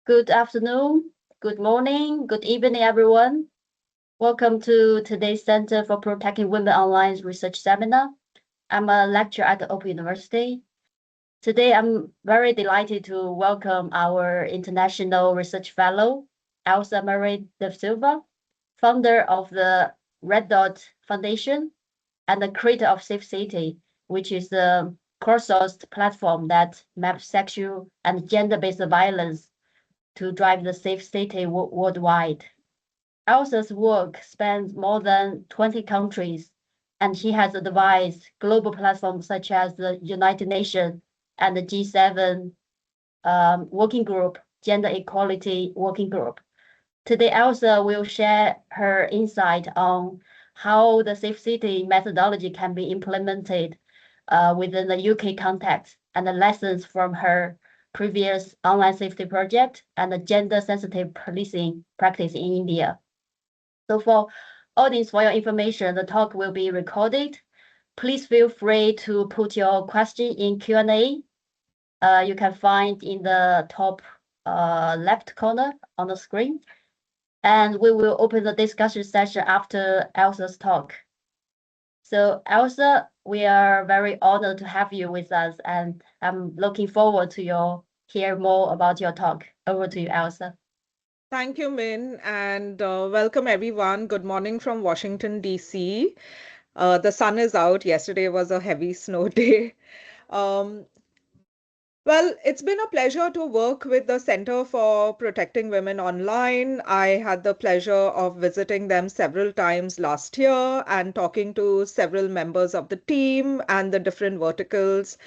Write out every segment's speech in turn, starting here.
Good afternoon, good morning, good evening, everyone. Welcome to today's Center for Protecting Women Online Research Seminar. I'm a lecturer at the Open University. Today, I'm very delighted to welcome our International Research Fellow, ElsaMarie D'Silva, founder of the Red Dot Foundation and the creator of Safecity, which is a crowdsourced platform that maps sexual and gender-based violence to drive the safe city worldwide. Elsa's work spans more than 20 countries, and she has advised global platforms such as the United Nations and the G7 Working Group, Gender Equality Working Group. Today, Elsa will share her insight on how the Safe City methodology can be implemented within the UK context and the lessons from her previous online safety project and the gender-sensitive policing practice in India. So for audience, for your information, the talk will be recorded. Please feel free to put your question in Q&A. You can find in the top left corner on the screen. And we will open the discussion session after Elsa's talk. So Elsa, we are very honored to have you with us, and I'm looking forward to hear more about your talk. Over to you, Elsa. Thank you, Min, and welcome everyone. Good morning from Washington, D.C. The sun is out. Yesterday was a heavy snow day. Um, well, it's been a pleasure to work with the Center for Protecting Women Online. I had the pleasure of visiting them several times last year and talking to several members of the team and the different verticals.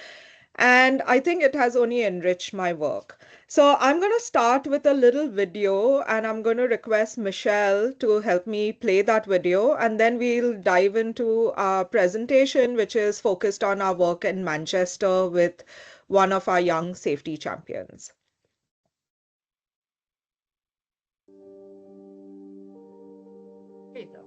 And I think it has only enriched my work. So I'm going to start with a little video and I'm going to request Michelle to help me play that video. And then we'll dive into our presentation, which is focused on our work in Manchester with one of our young safety champions. Here you go.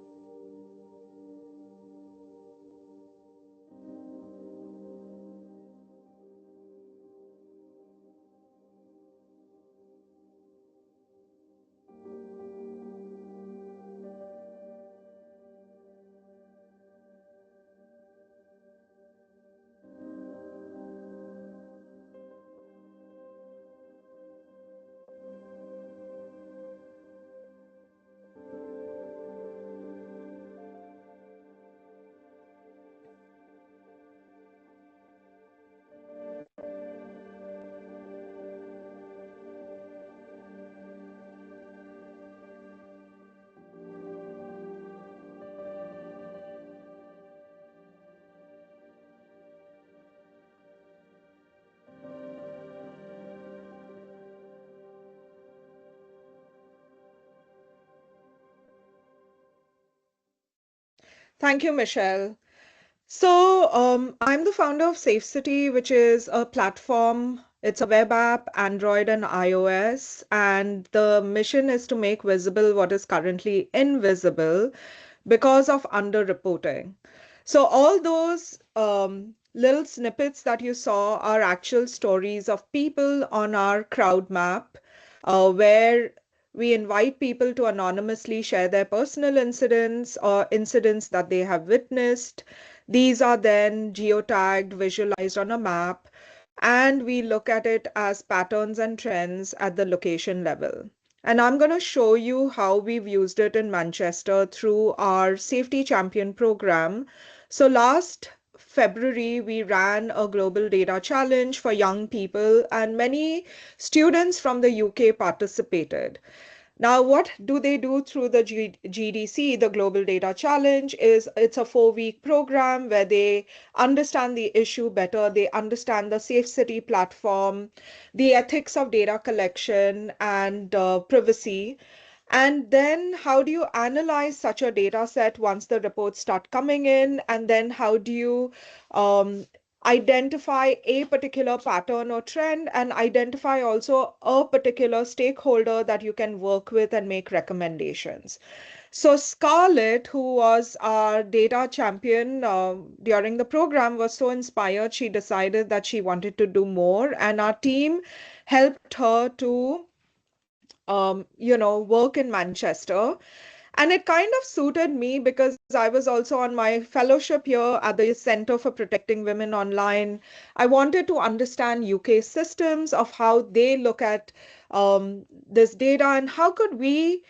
Thank you, Michelle. So I'm the founder of Safecity, which is a platform. It's a web app, Android and iOS, and the mission is to make visible what is currently invisible because of underreporting. So all those little snippets that you saw are actual stories of people on our crowd map, where we invite people to anonymously share their personal incidents or incidents that they have witnessed. These are then geotagged, visualized on a map, and we look at it as patterns and trends at the location level. And I'm going to show you how we've used it in Manchester through our Safety Champion program. So last February, we ran a global data challenge for young people, and many students from the UK participated. Now, what do they do through the GDC, the Global Data Challenge, is it's a 4-week program where they understand the issue better, they understand the Safe City platform, the ethics of data collection and privacy. And then how do you analyze such a data set once the reports start coming in? And then how do you identify a particular pattern or trend and identify also a particular stakeholder that you can work with and make recommendations. So Scarlett, who was our data champion during the program, was so inspired. She decided that she wanted to do more, and our team helped her to work in Manchester. And it kind of suited me because I was also on my fellowship here at the Center for Protecting Women Online. I wanted to understand UK systems of how they look at this data and how could we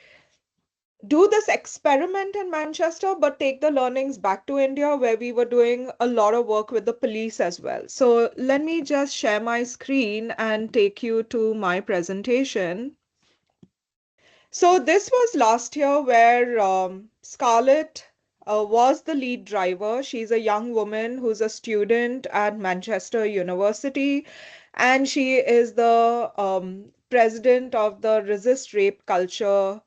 do this experiment in Manchester, but take the learnings back to India, where we were doing a lot of work with the police as well. So let me just share my screen and take you to my presentation. So this was last year where Scarlett was the lead driver. She's a young woman who's a student at Manchester University, and she is the president of the Resist Rape Culture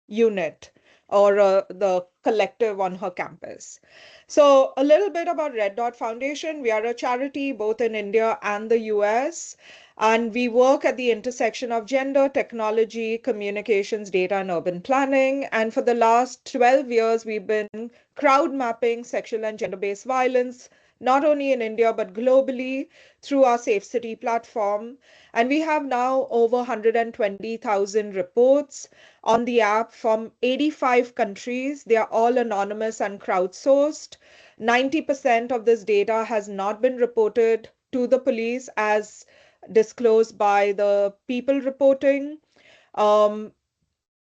unit or the collective on her campus. So, a little bit about Red Dot Foundation. We are a charity both in India and the US, and we work at the intersection of gender, technology, communications, data, and urban planning. And for the last 12 years, we've been crowd mapping sexual and gender based violence, not only in India but globally through our Safecity platform. And we have now over 120,000 reports on the app from 85 countries. They are all anonymous and crowdsourced. 90% of this data has not been reported to the police as disclosed by the people reporting. Um,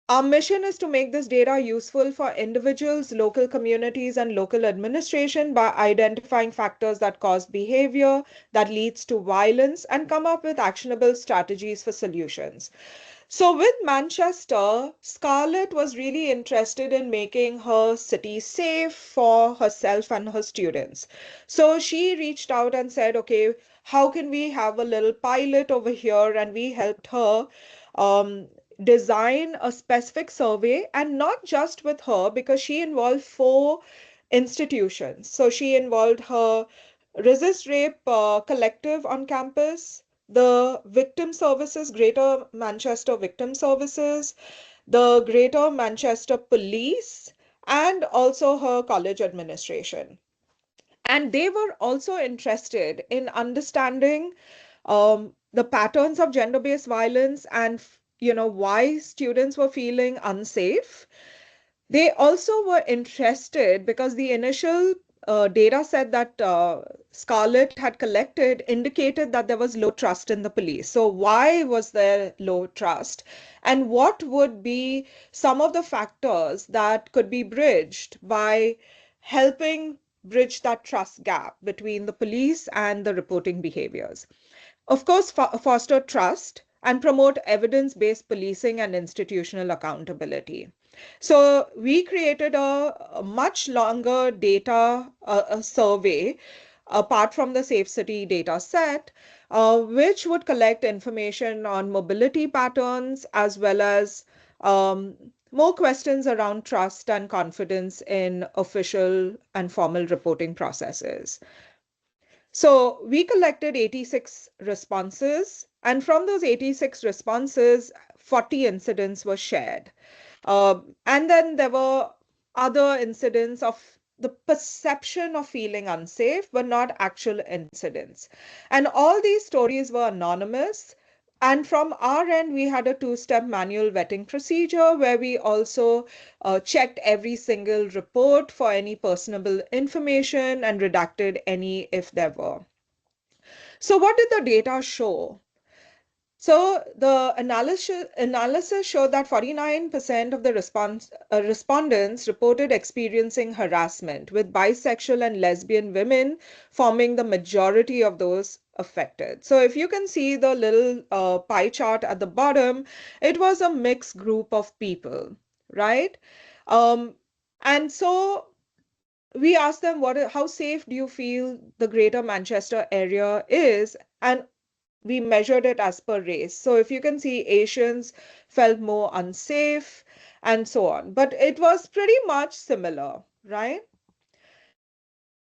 our mission is to make this data useful for individuals, local communities, and local administration by identifying factors that cause behavior that leads to violence and come up with actionable strategies for solutions. So, with Manchester, Scarlett was really interested in making her city safe for herself and her students. So, she reached out and said, okay, how can we have a little pilot over here? And we helped her um, design a specific survey, and not just with her, because she involved four institutions. So, she involved her Resist Rape collective on campus, the Victim Services, Greater Manchester Victim Services, the Greater Manchester Police, and also her college administration. And they were also interested in understanding the patterns of gender-based violence and why students were feeling unsafe. They also were interested because the initial data set that Scarlett had collected indicated that there was low trust in the police. So, why was there low trust? And what would be some of the factors that could be bridged by helping bridge that trust gap between the police and the reporting behaviors? Of course, foster trust and promote evidence-based policing and institutional accountability. So we created a much longer data a survey apart from the Safe City data set, which would collect information on mobility patterns as well as more questions around trust and confidence in official and formal reporting processes. So we collected 86 responses, and from those 86 responses, 40 incidents were shared. And then there were other incidents of the perception of feeling unsafe, but not actual incidents. And all these stories were anonymous. And from our end, we had a two-step manual vetting procedure where we also checked every single report for any personable information and redacted any if there were. So, what did the data show? So the analysis showed that 49% of the respondents reported experiencing harassment, with bisexual and lesbian women forming the majority of those affected. So if you can see the little pie chart at the bottom, it was a mixed group of people, right? Um, and so we asked them, how safe do you feel the greater Manchester area is? And we measured it as per race. So if you can see, Asians felt more unsafe and so on. But it was pretty much similar, right?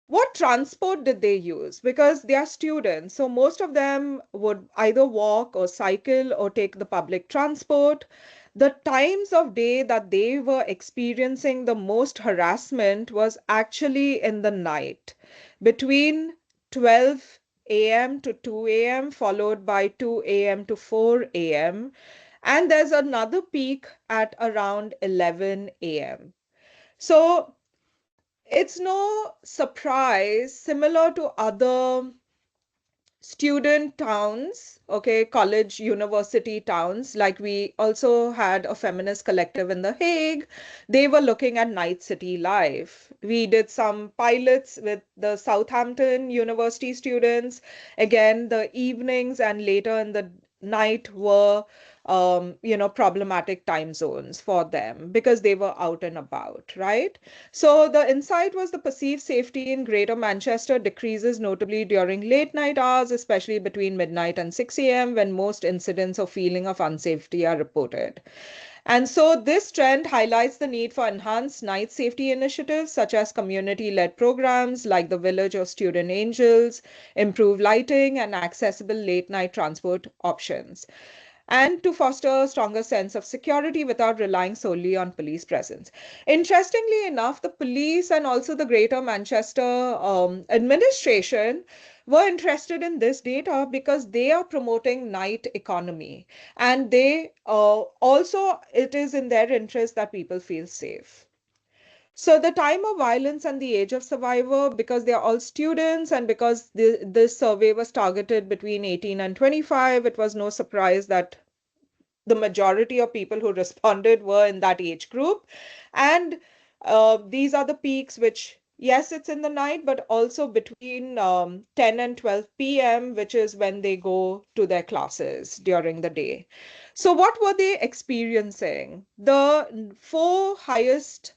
What transport did they use? Because they are students, so most of them would either walk or cycle or take the public transport. The times of day that they were experiencing the most harassment was actually in the night, between 12 a.m. to 2 a.m., followed by 2 a.m. to 4 a.m. And there's another peak at around 11 a.m. So it's no surprise, similar to other student towns, okay, college, university towns. Like we also had a feminist collective in The Hague. They were looking at night city life. We did some pilots with the Southampton University students. Again, the evenings and later in the night were problematic time zones for them because they were out and about, right? So the insight was the perceived safety in Greater Manchester decreases notably during late night hours, especially between midnight and 6 a.m., when most incidents or feeling of unsafety are reported. And so this trend highlights the need for enhanced night safety initiatives such as community-led programs like the Village of Student Angels, improved lighting, and accessible late-night transport options, and to foster a stronger sense of security without relying solely on police presence. Interestingly enough, the police and also the Greater Manchester administration were interested in this data because they are promoting night economy, and they also it is in their interest that people feel safe. So the time of violence and the age of survivor, because they are all students and because this survey was targeted between 18 and 25, it was no surprise that the majority of people who responded were in that age group. And these are the peaks, which, yes, it's in the night, but also between 10 and 12 p.m., which is when they go to their classes during the day. So, what were they experiencing? The four highest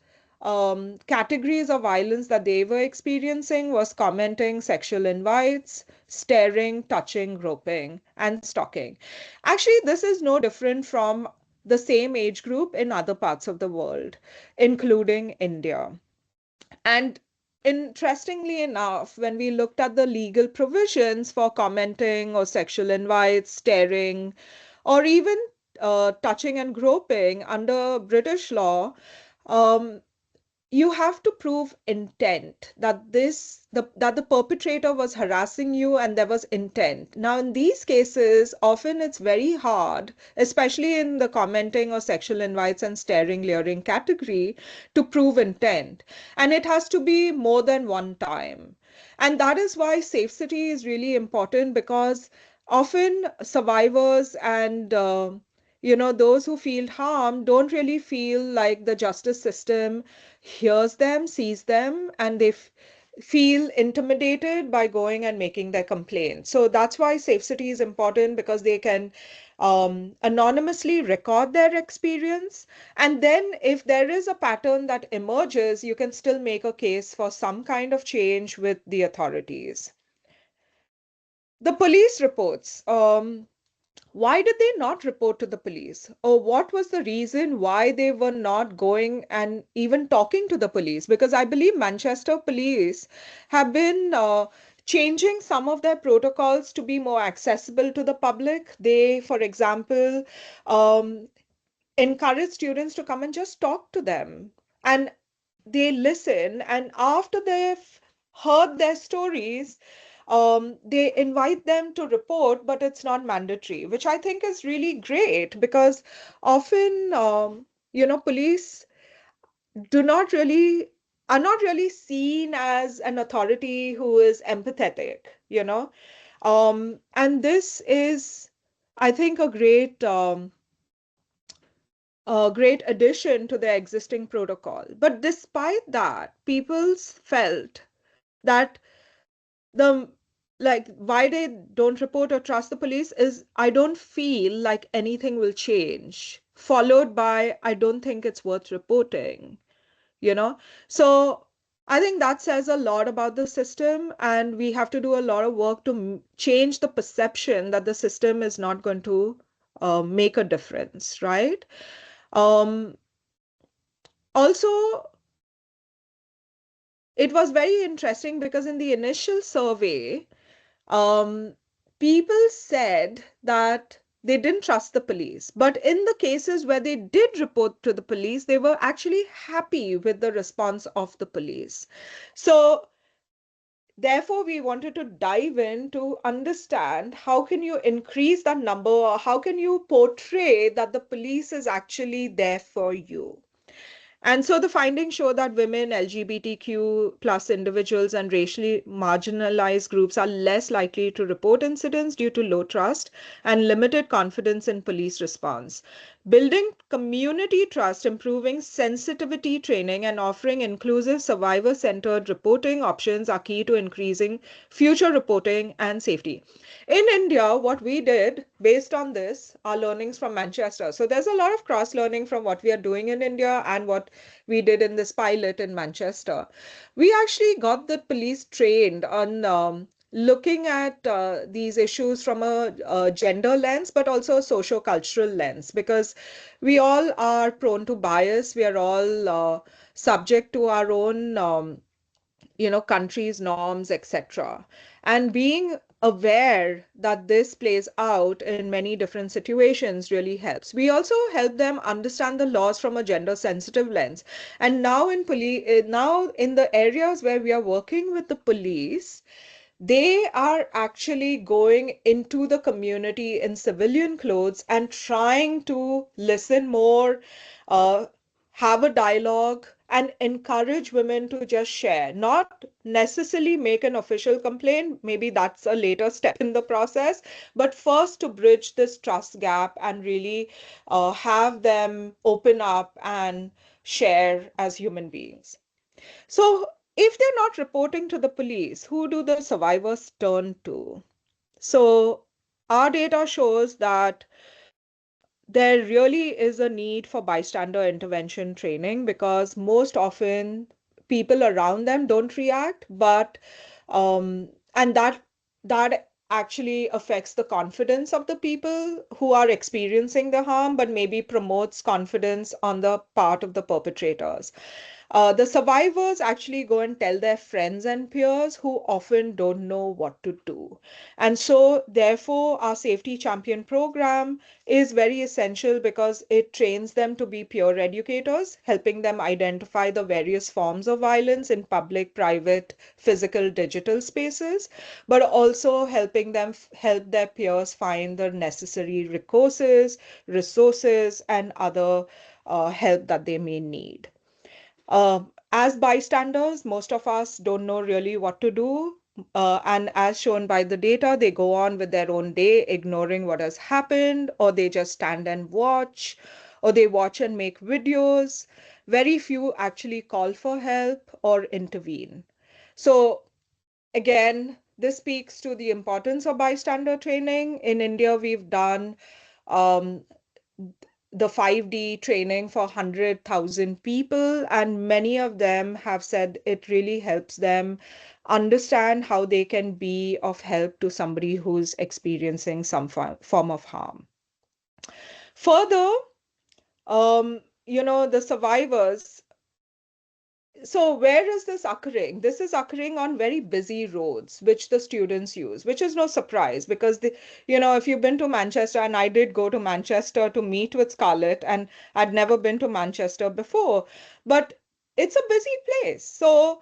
categories of violence that they were experiencing was commenting, sexual invites, staring, touching, groping, and stalking. Actually, this is no different from the same age group in other parts of the world, including India. And interestingly enough, when we looked at the legal provisions for commenting or sexual invites, staring, or even touching and groping under British law, um, you have to prove intent that that the perpetrator was harassing you and there was intent. Now in these cases often it's very hard, especially in the commenting or sexual invites and staring leering category, to prove intent, and it has to be more than one time. And that is why Safecity is really important, because often survivors and those who feel harm don't really feel like the justice system hears them, sees them, and they feel intimidated by going and making their complaint. So that's why Safecity is important, because they can anonymously record their experience. And then if there is a pattern that emerges, you can still make a case for some kind of change with the authorities. The police reports. Why did they not report to the police? Or what was the reason why they were not going and even talking to the police? Because I believe Manchester police have been changing some of their protocols to be more accessible to the public. They, for example, um, encourage students to come and just talk to them. And they listen, and after they've heard their stories, they invite them to report, but it's not mandatory, which I think is really great, because often police do not really are not really seen as an authority who is empathetic, and this is, I think, a great addition to their existing protocol. But despite that, people felt that the why they don't report or trust the police is, I don't feel like anything will change, followed by, I don't think it's worth reporting, you know? So I think that says a lot about the system, and we have to do a lot of work to change the perception that the system is not going to make a difference, right? Um, Also, it was very interesting because in the initial survey, um, people said that they didn't trust the police. But in the cases where they did report to the police, they were actually happy with the response of the police. So therefore, we wanted to dive in to understand how can you increase that number, or how can you portray that the police is actually there for you. And so the findings show that women, LGBTQ plus individuals, and racially marginalized groups are less likely to report incidents due to low trust and limited confidence in police response. Building community trust, improving sensitivity training, and offering inclusive survivor centered reporting options are key to increasing future reporting and safety. In India, what we did based on this, our learnings from Manchester. So there's a lot of cross learning from what we are doing in India and what we did in this pilot in Manchester. We actually got the police trained on looking at these issues from a gender lens, but also a socio-cultural lens, because we all are prone to bias. We are all subject to our own countries, norms, etc. And being aware that this plays out in many different situations really helps. We also help them understand the laws from a gender sensitive lens. And now in the areas where we are working with the police, they are actually going into the community in civilian clothes and trying to listen more, uh, have a dialogue, and encourage women to just share, not necessarily make an official complaint. Maybe that's a later step in the process, but first to bridge this trust gap and really have them open up and share as human beings. So, if they're not reporting to the police, who do the survivors turn to? So, our data shows that there really is a need for bystander intervention training, because most often people around them don't react, but and that actually affects the confidence of the people who are experiencing the harm, but maybe promotes confidence on the part of the perpetrators. The survivors actually go and tell their friends and peers, who often don't know what to do. And so, therefore, our Safety Champion program is very essential, because it trains them to be peer educators, helping them identify the various forms of violence in public, private, physical, digital spaces, but also helping them help their peers find the necessary resources, and other help that they may need. As bystanders, most of us don't know really what to do. And as shown by the data, they go on with their own day, ignoring what has happened, or they just stand and watch, or they watch and make videos. Very few actually call for help or intervene. So, again, this speaks to the importance of bystander training. In India, we've done um, the 5D training for 100,000 people, and many of them have said it really helps them understand how they can be of help to somebody who's experiencing some form of harm. Further, the survivors. So where is this occurring? This is occurring on very busy roads, which the students use, which is no surprise, because if you've been to Manchester, and I did go to Manchester to meet with Scarlett, and I'd never been to Manchester before, but it's a busy place. So,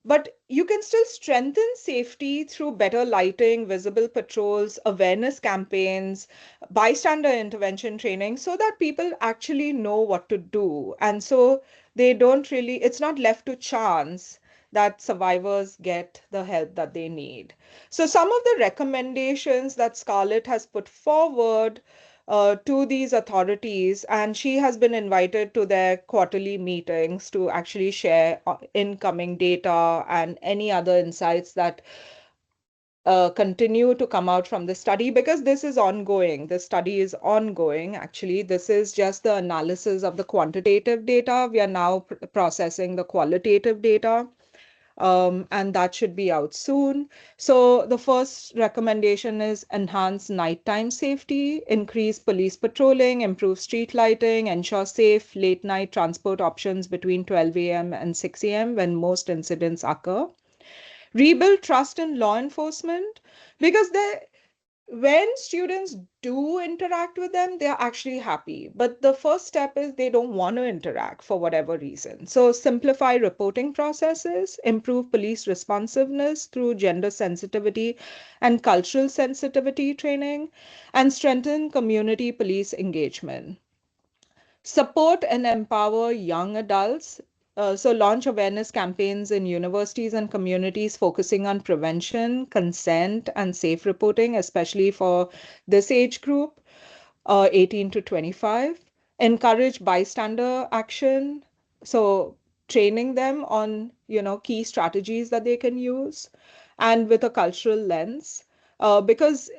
but you can still strengthen safety through better lighting, visible patrols, awareness campaigns, bystander intervention training, so that people actually know what to do. And so they don't really, it's not left to chance that survivors get the help that they need. So, some of the recommendations that Scarlett has put forward to these authorities, and she has been invited to their quarterly meetings to actually share incoming data and any other insights that continue to come out from the study, because this is ongoing. The study is ongoing. Actually, this is just the analysis of the quantitative data. We are now processing the qualitative data. And that should be out soon. So the first recommendation is enhance nighttime safety, increase police patrolling, improve street lighting, ensure safe late night transport options between 12 a.m. and 6 a.m. when most incidents occur. Rebuild trust in law enforcement, because when students do interact with them, they're actually happy. But the first step is they don't want to interact for whatever reason. So simplify reporting processes, improve police responsiveness through gender sensitivity and cultural sensitivity training, and strengthen community police engagement. Support and empower young adults. So, launch awareness campaigns in universities and communities focusing on prevention, consent, and safe reporting, especially for this age group, 18 to 25. Encourage bystander action. So, training them on key strategies that they can use, and with a cultural lens. Because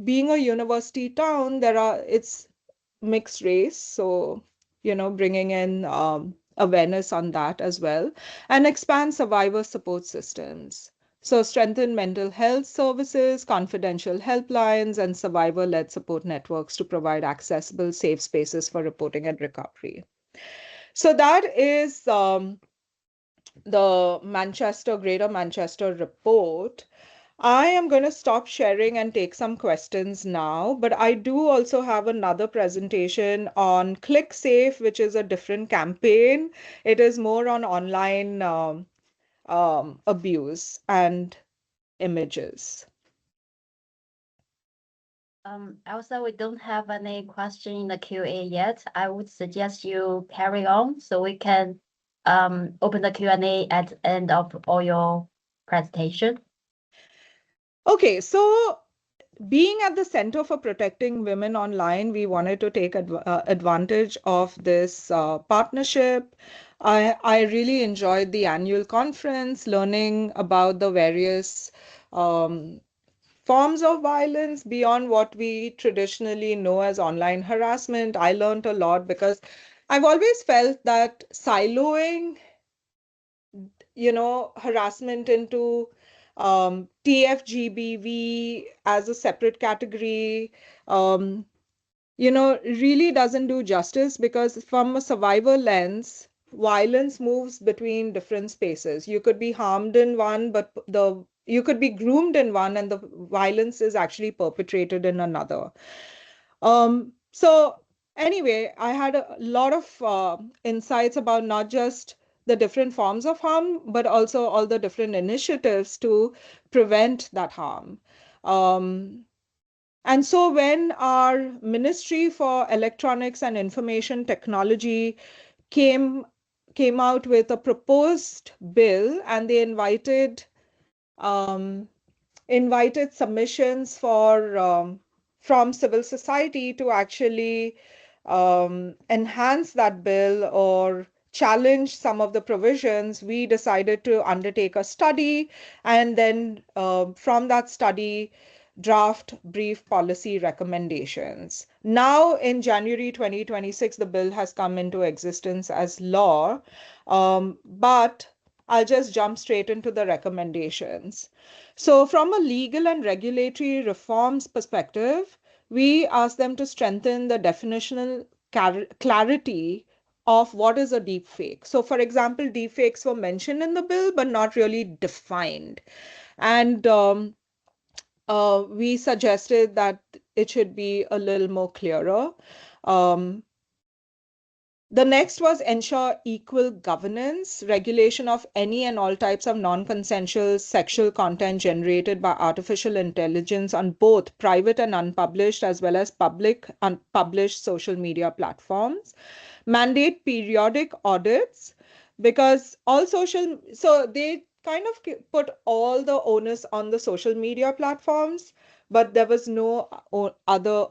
being a university town, it's mixed race. So, bringing in awareness on that as well, and expand survivor support systems. So, strengthen mental health services, confidential helplines, and survivor led support networks to provide accessible, safe spaces for reporting and recovery. So, that is the Greater Manchester report. I am going to stop sharing and take some questions now, but I do also have another presentation on ClickSafe, which is a different campaign. It is more on online abuse and images. Elsa, we don't have any question in the QA yet. I would suggest you carry on so we can open the Q&A at the end of all your presentation. Okay, so being at the center for protecting women online, we wanted to take advantage of this partnership. I really enjoyed the annual conference, learning about the various um, forms of violence beyond what we traditionally know as online harassment. I learned a lot because I've always felt that siloing harassment into TFGBV as a separate category, um, really doesn't do justice, because from a survivor lens, violence moves between different spaces. You could be harmed in one, but you could be groomed in one, and the violence is actually perpetrated in another. So anyway, I had a lot of insights about not just the different forms of harm, but also all the different initiatives to prevent that harm. Um, and so when our Ministry for Electronics and Information Technology came came out with a proposed bill, and they um, invited submissions from civil society to actually enhance that bill or challenge some of the provisions, we decided to undertake a study, and then from that study, draft brief policy recommendations. Now, in January 2026, the bill has come into existence as law, but I'll just jump straight into the recommendations. So, from a legal and regulatory reforms perspective, we ask them to strengthen the definitional clarity of what is a deep fake. So, for example, deep fakes were mentioned in the bill, but not really defined. And we suggested that it should be a little more clearer. Um, the next was ensure equal governance, regulation of any and all types of non-consensual sexual content generated by artificial intelligence on both private and unpublished, as well as public unpublished social media platforms. Mandate periodic audits, because so they kind of put all the onus on the social media platforms, but there was no other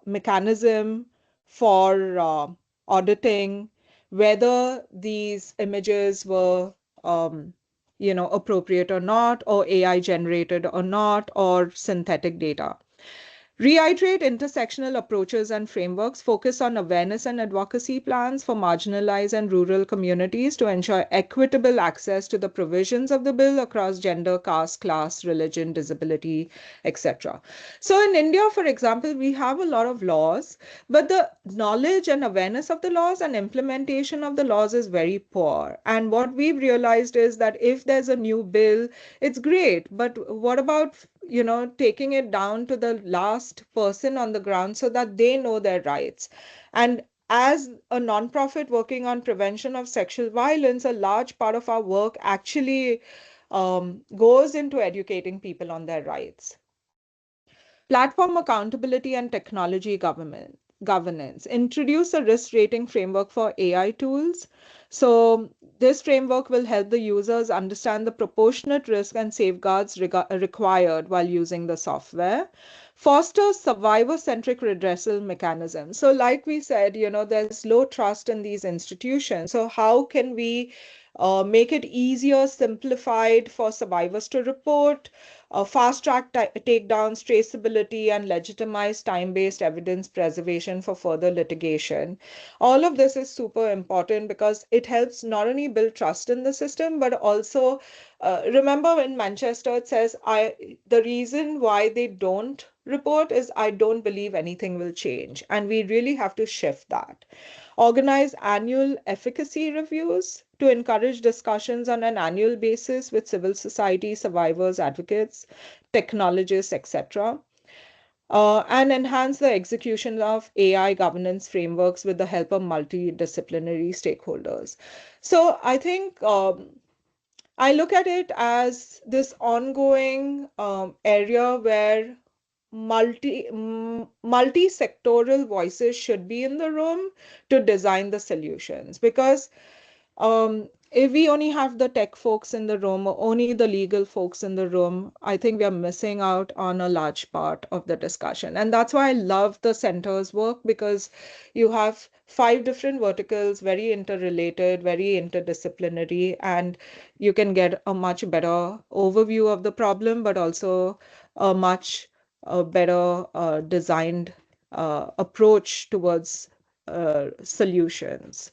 mechanism for auditing whether these images were appropriate or not, or AI generated or not, or synthetic data. Reiterate intersectional approaches and frameworks, focus on awareness and advocacy plans for marginalized and rural communities to ensure equitable access to the provisions of the bill across gender, caste, class, religion, disability, etc. So in India, for example, we have a lot of laws, but the knowledge and awareness of the laws and implementation of the laws is very poor. And what we've realized is that if there's a new bill, it's great, but what about taking it down to the last person on the ground so that they know their rights. And as a nonprofit working on prevention of sexual violence, a large part of our work actually goes into educating people on their rights. Platform accountability and technology governance. Introduce a risk rating framework for AI tools. So this framework will help the users understand the proportionate risk and safeguards required while using the software. Foster survivor-centric redressal mechanisms. So like we said, there's low trust in these institutions. So how can we make it easier, simplified for survivors to report, fast track takedowns, traceability, and legitimize time based evidence preservation for further litigation. All of this is super important because it helps not only build trust in the system, but also remember in Manchester, it says, the reason why they don't report is I don't believe anything will change. And we really have to shift that. Organize annual efficacy reviews to encourage discussions on an annual basis with civil society, survivors, advocates, technologists, etc. And enhance the execution of AI governance frameworks with the help of multidisciplinary stakeholders. So I think I look at it as this ongoing area where multi-sectoral voices should be in the room to design the solutions, because if we only have the tech folks in the room or only the legal folks in the room, I think we are missing out on a large part of the discussion. And that's why I love the center's work, because you have 5 different verticals, very interrelated, very interdisciplinary, and you can get a much better overview of the problem, but also a much better designed approach towards solutions.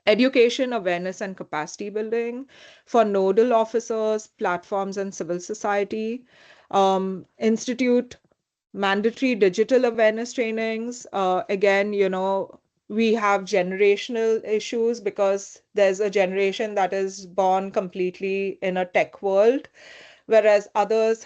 Education, awareness, and capacity building for nodal officers, platforms, and civil society. Institute mandatory digital awareness trainings. Again, we have generational issues because there's a generation that is born completely in a tech world, whereas others,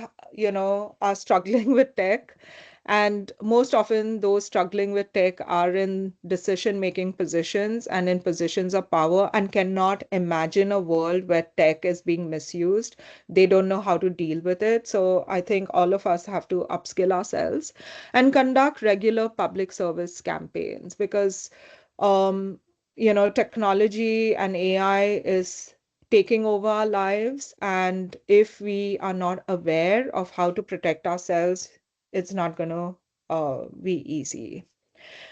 are struggling with tech. And most often, those struggling with tech are in decision-making positions and in positions of power and cannot imagine a world where tech is being misused. They don't know how to deal with it. So I think all of us have to upskill ourselves and conduct regular public service campaigns, because technology and AI is taking over our lives. And if we are not aware of how to protect ourselves, it's not going to be easy.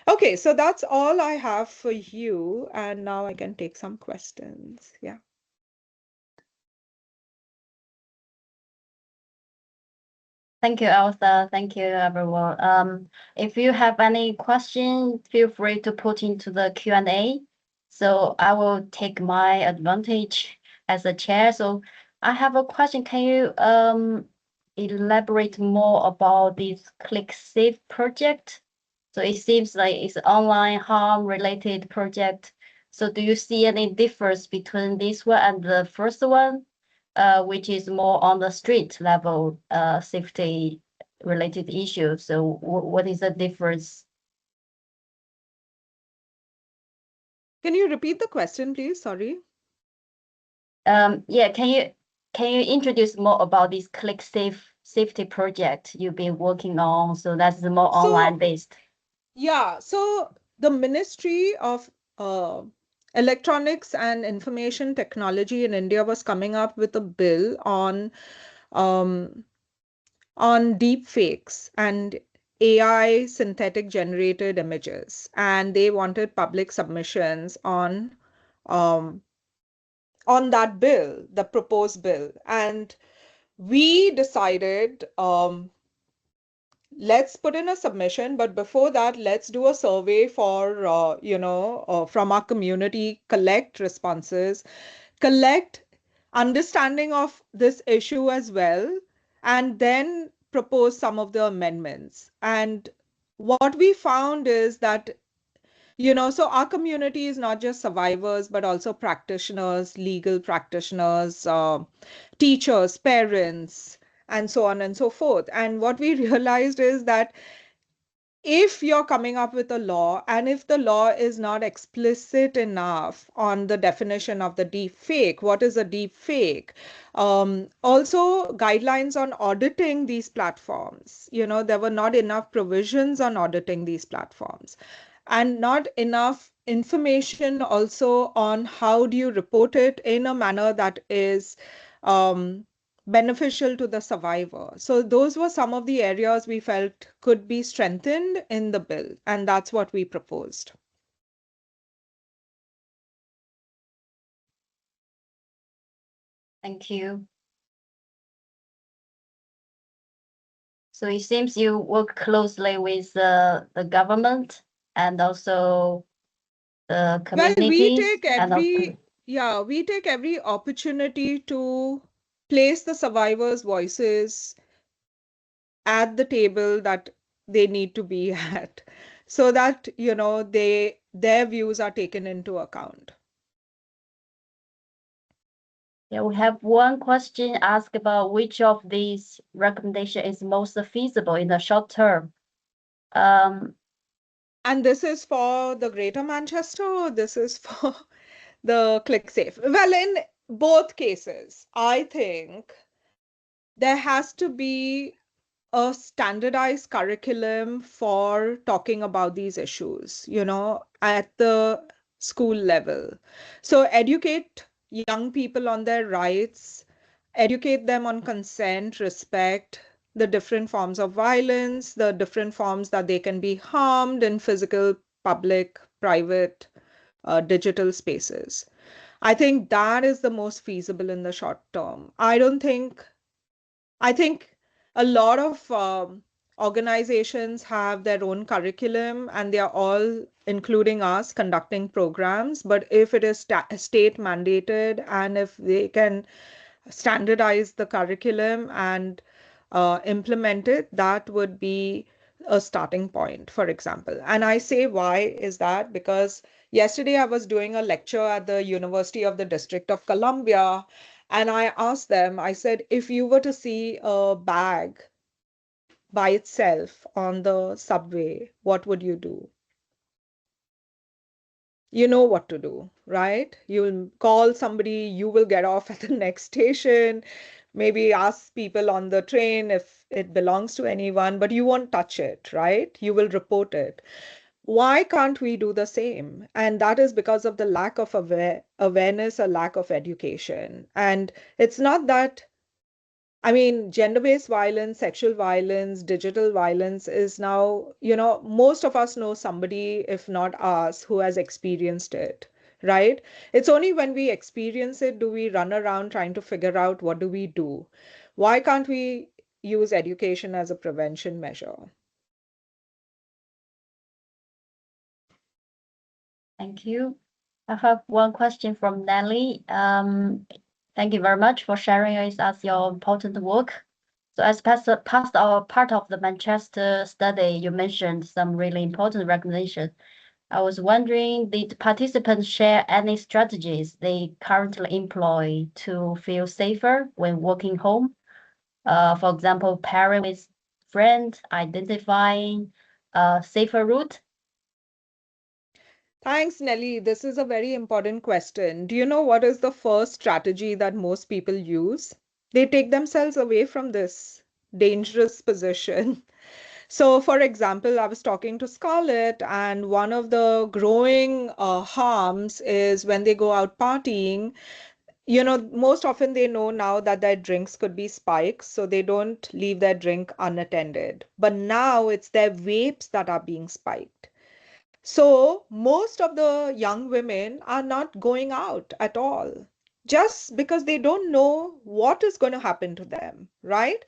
Okay, so that's all I have for you. And now I can take some questions. Yeah. Thank you, Elsa. Thank you, everyone. If you have any question, feel free to put into the Q&A. So I will take my advantage as a chair. So I have a question. Can you elaborate more about this ClickSafe project? So it seems like it's an online harm related project. So do you see any difference between this one and the first one? Which is more on the street level safety related issue. So what is the difference? Can you repeat the question, please? Sorry. Yeah, can you introduce more about this ClickSafe safety project you've been working on? So that's the more online based. Yeah, so the Ministry of Electronics and Information Technology in India was coming up with a bill um, on deep fakes and AI synthetic generated images, and they wanted public submissions um, on that bill, the proposed bill. And we decided, let's put in a submission, but before that, let's do a survey for, from our community, collect responses, collect understanding of this issue as well, and then propose some of the amendments. And what we found is that, so our community is not just survivors, but also practitioners, legal practitioners, teachers, parents, and so on and so forth. And what we realized is that if you're coming up with a law, and if the law is not explicit enough on the definition of the deep fake, what is a deep fake? Also, guidelines on auditing these platforms. There were not enough provisions on auditing these platforms, and not enough information also on how do you report it in a manner that is um, beneficial to the survivor. So those were some of the areas we felt could be strengthened in the bill, and that's what we proposed. Thank you. So it seems you work closely with the government and also the Well, we community take and also, every opportunity to place the survivors' voices at the table that they need to be at, so that their views are taken into account. yeah, we have one question asked about which of these recommendation is most feasible in the short term. Um, And this is for the Greater Manchester, or this is for the ClickSafe? Well, in both cases, I think there has to be a standardized curriculum for talking about these issues, at the school level. So educate young people on their rights, educate them on consent, respect, the different forms of violence, the different forms that they can be harmed in physical, public, private, digital spaces. I think that is the most feasible in the short term. I think a lot of organizations have their own curriculum, and they are all, including us, conducting programs. But if it is state mandated, and if they can standardize the curriculum and implement it, that would be a starting point, for example. And I say why is that because yesterday I was doing a lecture at the University of the District of Columbia, and I asked them, I said, if you were to see a bag by itself on the subway, what would you do? You know what to do, right? You'll call somebody, you will get off at the next station, maybe ask people on the train if it belongs to anyone, but you won't touch it, right? You will report it. Why can't we do the same? And that is because of the lack of awareness, a lack of education. And it's not that, I mean, gender-based violence, sexual violence, digital violence is now, most of us know somebody, if not us, who has experienced it, right? It's only when we experience it do we run around trying to figure out what do we do. Why can't we use education as a prevention measure? Thank you. I have one question from Nelly. Thank you very much for sharing with us your important work. So as past our part of the Manchester study, you mentioned some really important recommendations. I was wondering, did participants share any strategies they currently employ to feel safer when walking home? For example, pairing with friends, identifying a safer route. Thanks, Nelly. This is a very important question. Do you know what is the first strategy that most people use? They take themselves away from this dangerous position. So, for example, I was talking to Scarlett, and one of the growing harms is when they go out partying. Most often they know now that their drinks could be spikes, so they don't leave their drink unattended. But now it's their vapes that are being spiked. So most of the young women are not going out at all just because they don't know what is going to happen to them, right?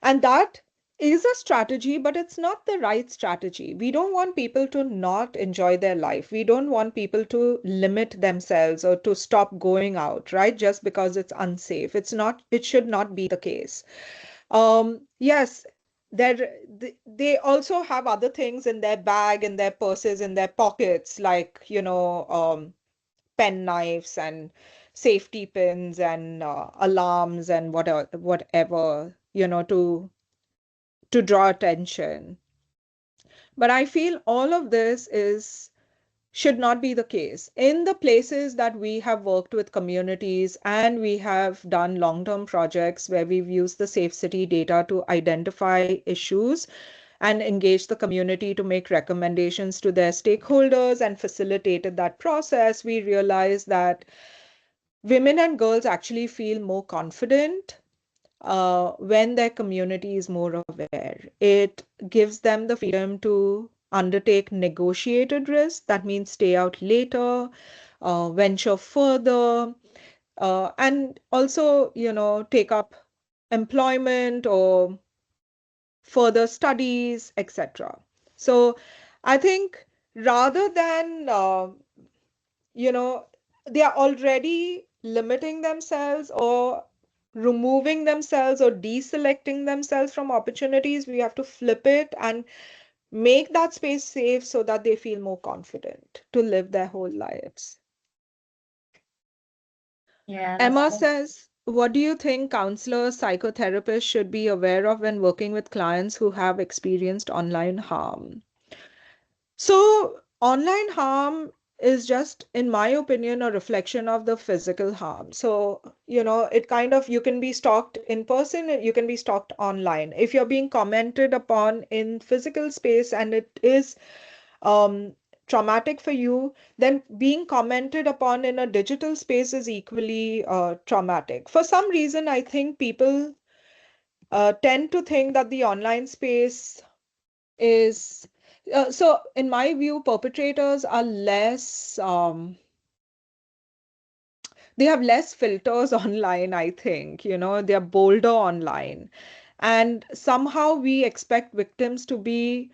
And that is a strategy, but it's not the right strategy. We don't want people to not enjoy their life. We don't want people to limit themselves or to stop going out, right? Just because it's unsafe. It should not be the case. Yes, they also have other things in their bag, in their purses, in their pockets, like, pen knives and safety pins and alarms and whatever to draw attention. But I feel all of this is should not be the case. In the places that we have worked with communities and we have done long-term projects where we've used the Safecity data to identify issues and engage the community to make recommendations to their stakeholders and facilitated that process, we realized that women and girls actually feel more confident when their community is more aware. It gives them the freedom to undertake negotiated risk. That means stay out later, venture further, and also, take up employment or further studies, etc. So I think rather than you know, they are already limiting themselves or removing themselves or deselecting themselves from opportunities. We have to flip it and make that space safe so that they feel more confident to live their whole lives. Yeah, Emma says, what do you think counselors, psychotherapists should be aware of when working with clients who have experienced online harm? So, online harm is just, in my opinion, a reflection of the physical harm. So, it kind of, you can be stalked in person, you can be stalked online. If you're being commented upon in physical space and it is um, traumatic for you, then being commented upon in a digital space is equally traumatic. For some reason, I think people tend to think that the online space is so in my view perpetrators are less they have less filters online. I think they're bolder online, and somehow we expect victims to be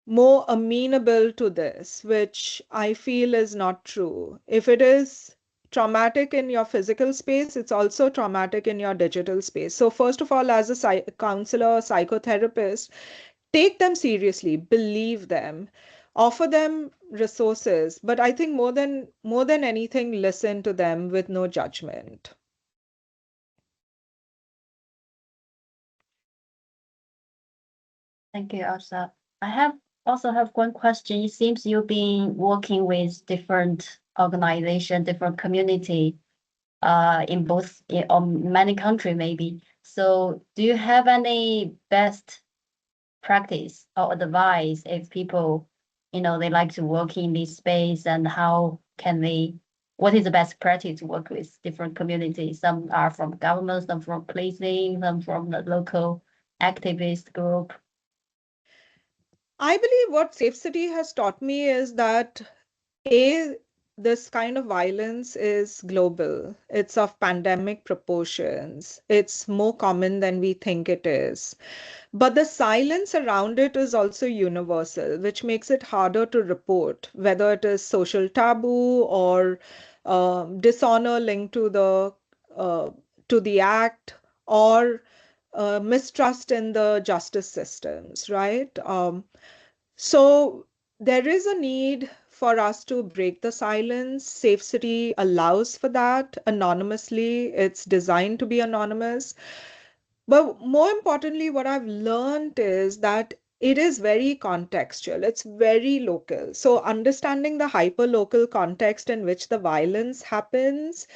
more amenable to this, which I feel is not true. If it is traumatic in your physical space, it's also traumatic in your digital space. So first of all, as a counselor, psychotherapist, take them seriously, believe them, offer them resources, but I think more than anything, listen to them with no judgment. thank you, Elsa. I have also have one question. It seems you've been working with different organization, different community, in both on many country maybe. So, do you have any best practice or advice if people, they like to work in this space and how can they? What is the best practice to work with different communities? Some are from government, some from policing, some from the local activist group. I believe what Safe City has taught me is that A, this kind of violence is global. It's of pandemic proportions. It's more common than we think it is. But the silence around it is also universal, which makes it harder to report, whether it is social taboo or dishonor linked uh, to the act or mistrust in the justice systems, right? So there is a need for us to break the silence. Safe City allows for that anonymously. It's designed to be anonymous. But more importantly, what I've learned is that it is very contextual, it's very local. So understanding the hyper-local context in which the violence happens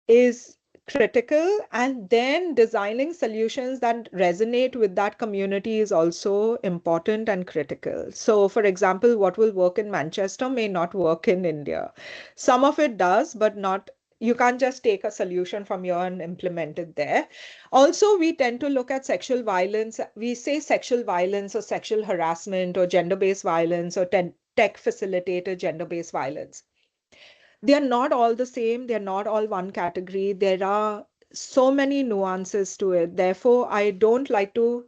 is critical, and then designing solutions that resonate with that community is also important and critical. So for example, what will work in Manchester may not work in India. Some of it does, but not. You can't just take a solution from here and implement it there. Also, we tend to look at sexual violence. We say sexual violence or sexual harassment or gender-based violence or tech facilitated gender-based violence. They are not all the same. They're not all one category. There are so many nuances to it. Therefore, I don't like to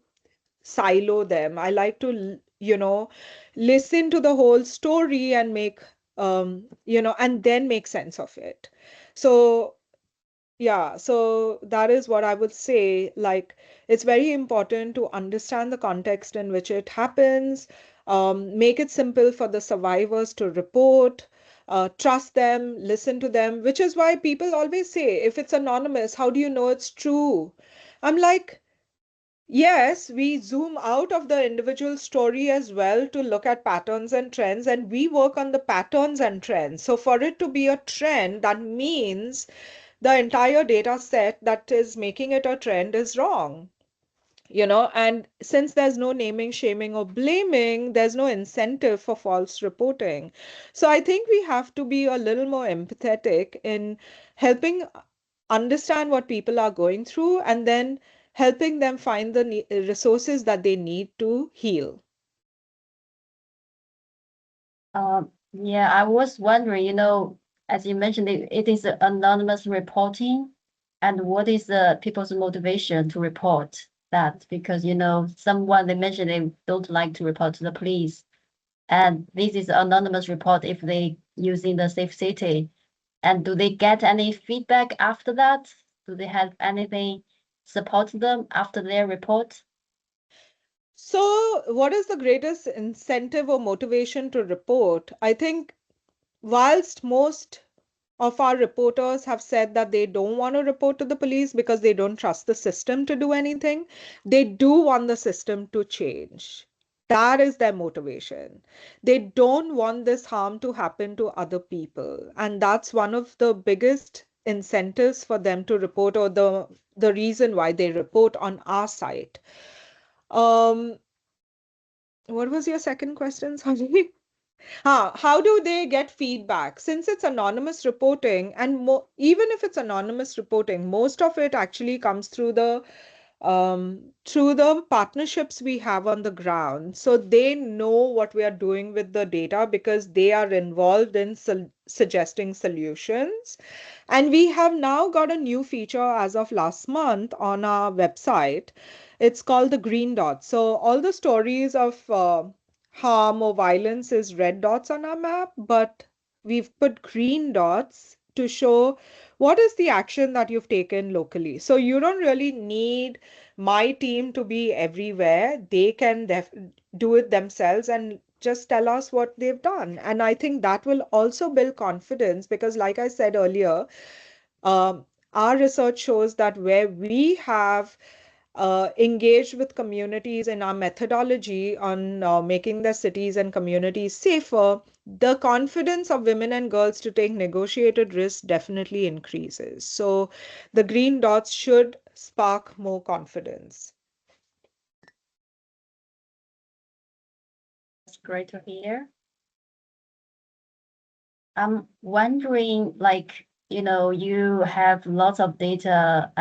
silo them. I like to, listen to the whole story and and then make sense of it. So yeah, so that is what I would say. Like, it's very important to understand the context in which it happens, make it simple for the survivors to report, trust them, listen to them, which is why people always say, if it's anonymous, how do you know it's true? I'm like, Yes, we zoom out of the individual story as well to look at patterns and trends, and we work on the patterns and trends. So, for it to be a trend, that means the entire data set that is making it a trend is wrong. And since there's no naming, shaming, or blaming, there's no incentive for false reporting. So I think we have to be a little more empathetic in helping understand what people are going through and then helping them find the resources that they need to heal. Yeah, I was wondering, as you mentioned, it is anonymous reporting, and what is the people's motivation to report that? Because, someone they mentioned they don't like to report to the police, and this is anonymous report if they using the Safecity. And do they get any feedback after that? Do they have anything support them after their report? So, what is the greatest incentive or motivation to report? I think whilst most of our reporters have said that they don't want to report to the police because they don't trust the system to do anything, they do want the system to change. That is their motivation. They don't want this harm to happen to other people. And that's one of the biggest incentives for them to report, or the reason why they report on our site. Um, what was your second question? Sorry. How do they get feedback? Since it's anonymous reporting, and even if it's anonymous reporting, most of it actually comes through the partnerships we have on the ground. So they know what we are doing with the data because they are involved in suggesting solutions. And we have now got a new feature as of last month on our website. It's called the green dot. So all the stories of harm or violence is red dots on our map, but we've put green dots to show what is the action that you've taken locally. So you don't really need my team to be everywhere. They can do it themselves and just tell us what they've done. And I think that will also build confidence because, like I said earlier, um, our research shows that where we have engaged with communities in our methodology on making their cities and communities safer, the confidence of women and girls to take negotiated risks definitely increases. So the green dots should spark more confidence. That's great to hear. I'm wondering, like, you have lots of data.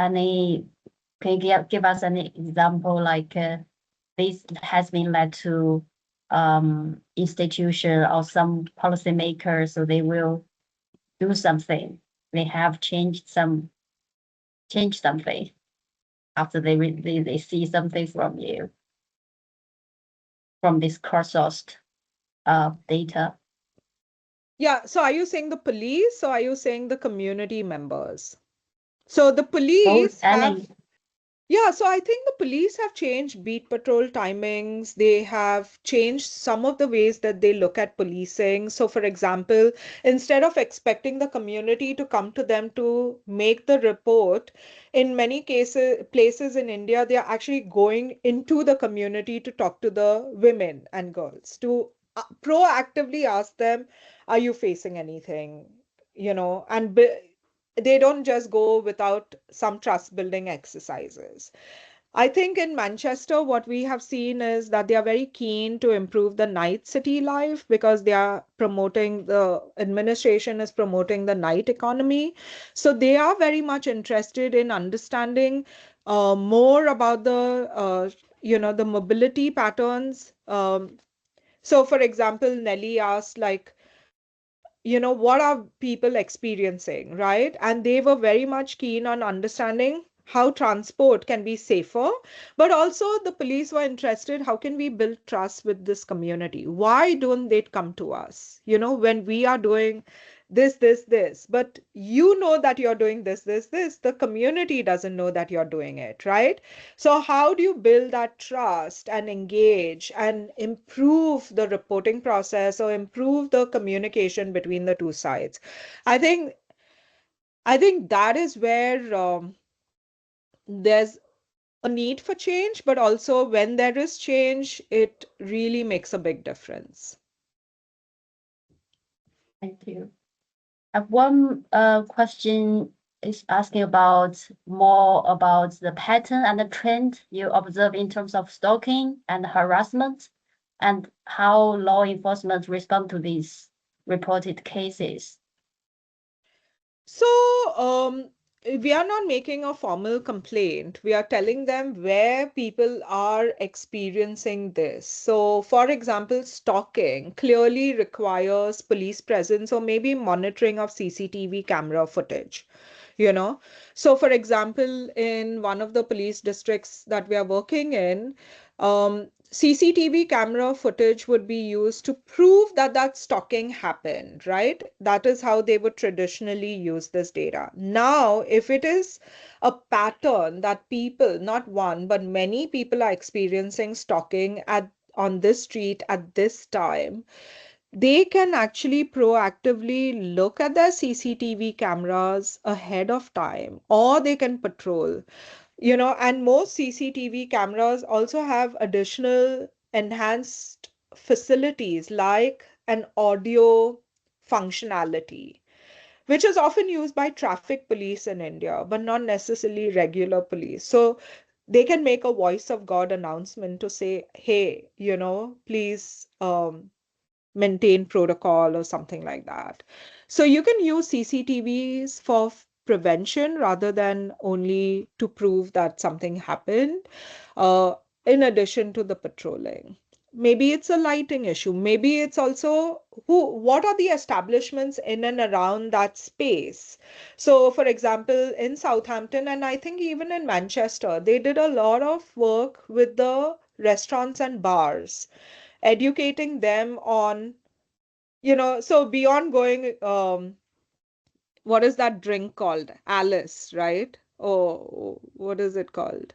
Can you give us an example, like this has been led to institution or some policymaker, so they will do something. They have changed something after they see something from you from this crowdsourced data. Yeah, so are you saying the police or are you saying the community members? So the Both police have any Yeah, so I think the police have changed beat patrol timings. They have changed some of the ways that they look at policing. So, for example, instead of expecting the community to come to them to make the report, in many cases, places in India, they are actually going into the community to talk to the women and girls to proactively ask them, are you facing anything? And they don't just go without some trust building exercises. I think in Manchester, what we have seen is that they are very keen to improve the night city life because the administration is promoting the night economy. So they are very much interested in understanding more about the mobility patterns. So, for example, Nelly asked, like, what are people experiencing, right? And they were very much keen on understanding how transport can be safer, but also the police were interested, how can we build trust with this community? Why don't they come to us, when we are doing this, but that you're doing this, the community doesn't know that you're doing it, right? So how do you build that trust and engage and improve the reporting process or improve the communication between the two sides? I think I think that is where there's a need for change, but also when there is change, it really makes a big difference. Thank you. One question is asking more about the pattern and the trend you observe in terms of stalking and harassment, and how law enforcement respond to these reported cases. So, we are not making a formal complaint. We are telling them where people are experiencing this. So, for example, stalking clearly requires police presence or maybe monitoring of CCTV camera footage. You know, so for example, in one of the police districts that we are working in, CCTV camera footage would be used to prove that that stalking happened, right? That is how they would traditionally use this data. Now, if it is a pattern that people, not one, but many people are experiencing stalking at on this street at this time, they can actually proactively look at their CCTV cameras ahead of time, or they can patrol. And most CCTV cameras also have additional enhanced facilities like an audio functionality, which is often used by traffic police in India, but not necessarily regular police. So they can make a voice of God announcement to say, hey, please maintain protocol or something like that. So you can use CCTVs for prevention rather than only to prove that something happened, uh, in addition to the patrolling. Maybe it's a lighting issue. Maybe it's also what are the establishments in and around that space? So, for example, in Southampton, and I think even in Manchester, they did a lot of work with the restaurants and bars, educating them on, so beyond going, what is that drink called? Alice, right? Oh, what is it called?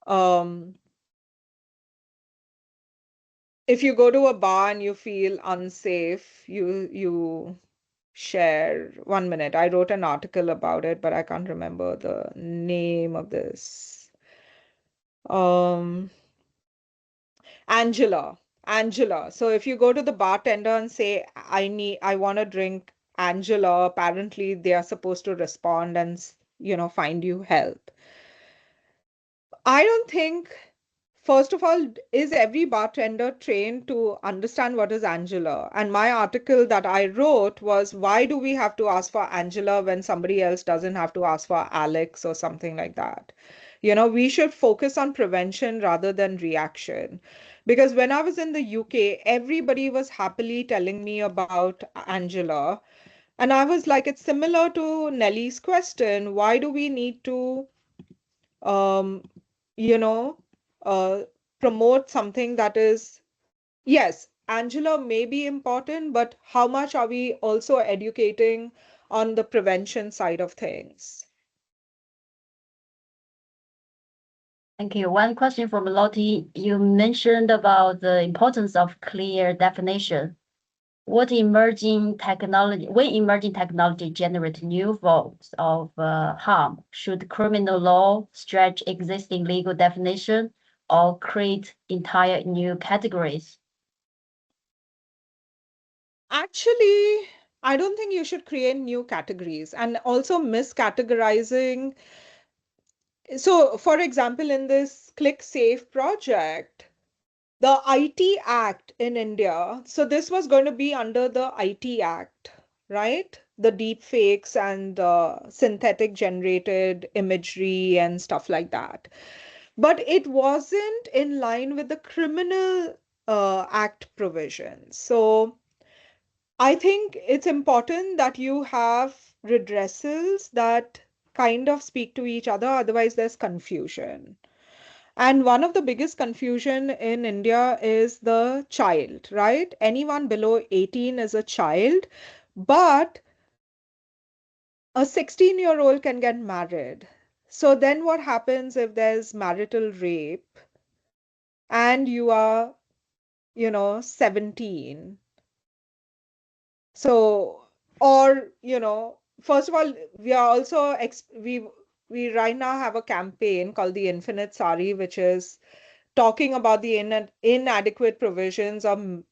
Um, if you go to a bar and you feel unsafe, you share. 1 minute. I wrote an article about it, but I can't remember the name of this. Um, Angela. Angela. So if you go to the bartender and say, I want to drink Angela, apparently they are supposed to respond and, find you help. I don't think, first of all, is every bartender trained to understand what is Angela? And my article that I wrote was, why do we have to ask for Angela when somebody else doesn't have to ask for Alex or something like that? We should focus on prevention rather than reaction. Because when I was in the UK, everybody was happily telling me about Angela. And I was like, it's similar to Nellie's question. Why do we need to um, you know, uh, promote something that is, yes, Angela may be important, but how much are we also educating on the prevention side of things? Thank you. One question from Lottie. You mentioned about the importance of clear definition. When emerging technology generates new forms of harm, should criminal law stretch existing legal definition or create entire new categories? Actually, I don't think you should create new categories and also miscategorizing. So, for example, in this Click Safe project, the IT Act in India, so this was going to be under the IT Act, right? The deep fakes and the synthetic generated imagery and stuff like that. But it wasn't in line with the criminal act provisions. So I think it's important that you have redressals that kind of speak to each other, otherwise there's confusion. And one of the biggest confusion in India is the child, right? Anyone below 18 is a child, but a 16-year-old can get married. So then what happens if there's marital rape and you are, 17? So, or, first of all, we are also, we we right now have a campaign called the Infinite Sari, which is talking about the inadequate provisions of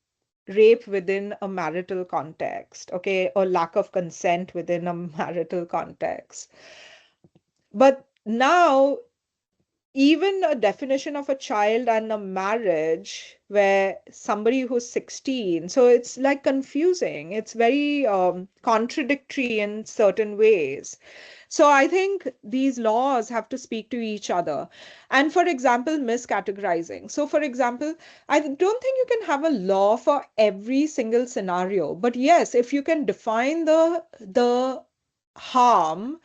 rape within a marital context, okay, or lack of consent within a marital context. But now, even a definition of a child and a marriage where somebody who's 16, so it's like confusing, it's very contradictory in certain ways. So I think these laws have to speak to each other. And for example, miscategorizing. So for example, I don't think you can have a law for every single scenario, but yes, if you can define the harm,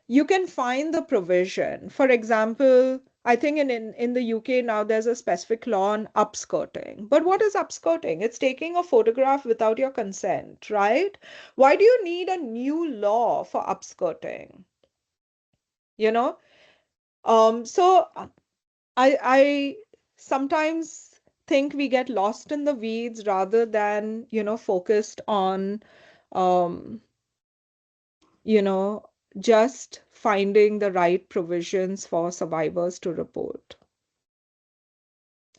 you can find the provision. For example, I think in the UK now there's a specific law on upskirting. But what is upskirting? It's taking a photograph without your consent, right? Why do you need a new law for upskirting? You know? So I sometimes think we get lost in the weeds rather than, focused on um, you know, just finding the right provisions for survivors to report.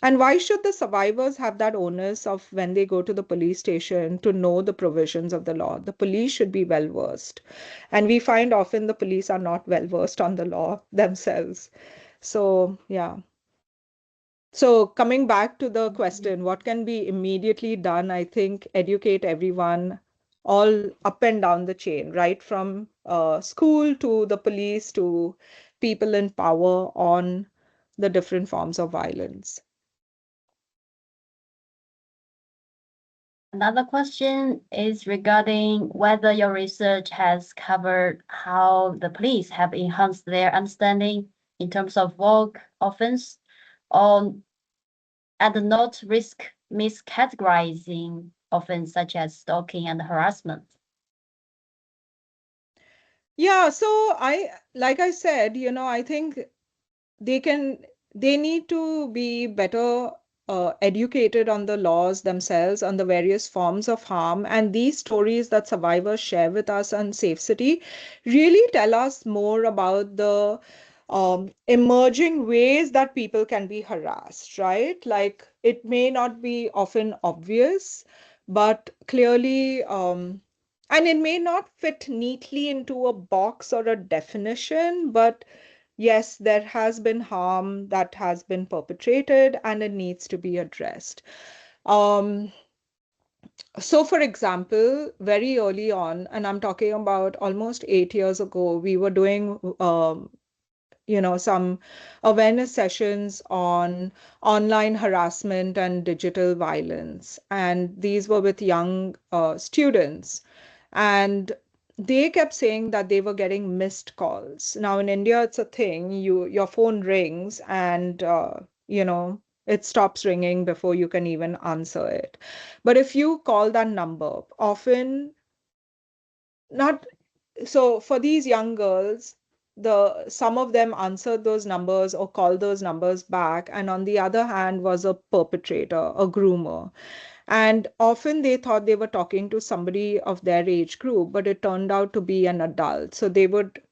And why should the survivors have that onus of when they go to the police station to know the provisions of the law? The police should be well versed. And we find often the police are not well versed on the law themselves. So, yeah. So coming back to the question, what can be immediately done? I think educate everyone all up and down the chain, right from school to the police to people in power on the different forms of violence. Another question is regarding whether your research has covered how the police have enhanced their understanding in terms of work offense on and not risk miscategorizing offense such as stalking and harassment. Yeah, so like I said, I think they can they need to be better educated on the laws themselves, on the various forms of harm, and these stories that survivors share with us on Safecity really tell us more about the emerging ways that people can be harassed, right? Like it may not be often obvious, but clearly and it may not fit neatly into a box or a definition, but yes, there has been harm that has been perpetrated and it needs to be addressed. Um, so, for example, very early on, and I'm talking about almost 8 years ago, we were doing some awareness sessions on online harassment and digital violence. And these were with young students. And they kept saying that they were getting missed calls. Now in India, it's a thing. Your phone rings and it stops ringing before you can even answer it. But if you call that number, often not so for these young girls, the some of them answered those numbers or called those numbers back, and on the other hand was a perpetrator, a groomer. And often they thought they were talking to somebody of their age group, but it turned out to be an adult. So they would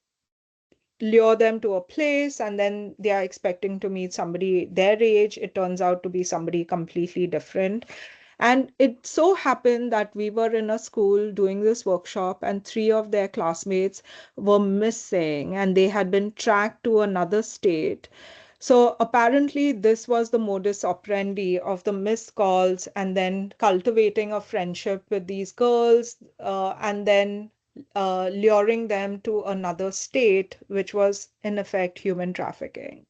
lure them to a place and then they are expecting to meet somebody their age. It turns out to be somebody completely different. And it so happened that we were in a school doing this workshop, and three of their classmates were missing and they had been tracked to another state. So apparently, this was the modus operandi of the missed calls and then cultivating a friendship with these girls, and then luring them to another state, which was in effect human trafficking.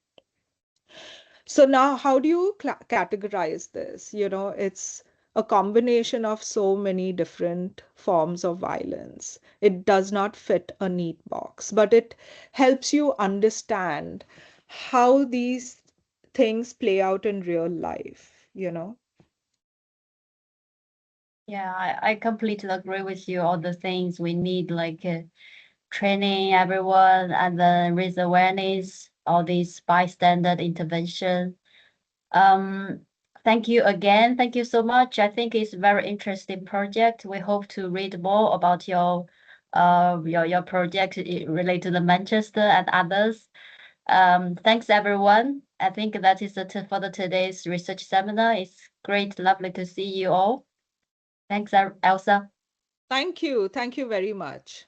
So now, how do you categorize this? It's a combination of so many different forms of violence. It does not fit a neat box, but it helps you understand how these things play out in real life. Yeah, I completely agree with you. All the things we need, like training everyone and then raise awareness, all these bystander intervention. Thank you again. Thank you so much. I think it's a very interesting project. We hope to read more about your your project related to the Manchester and others. Thanks everyone. I think that is it for the today's research seminar. It's great, lovely to see you all. Thanks, Elsa. Thank you. Thank you very much.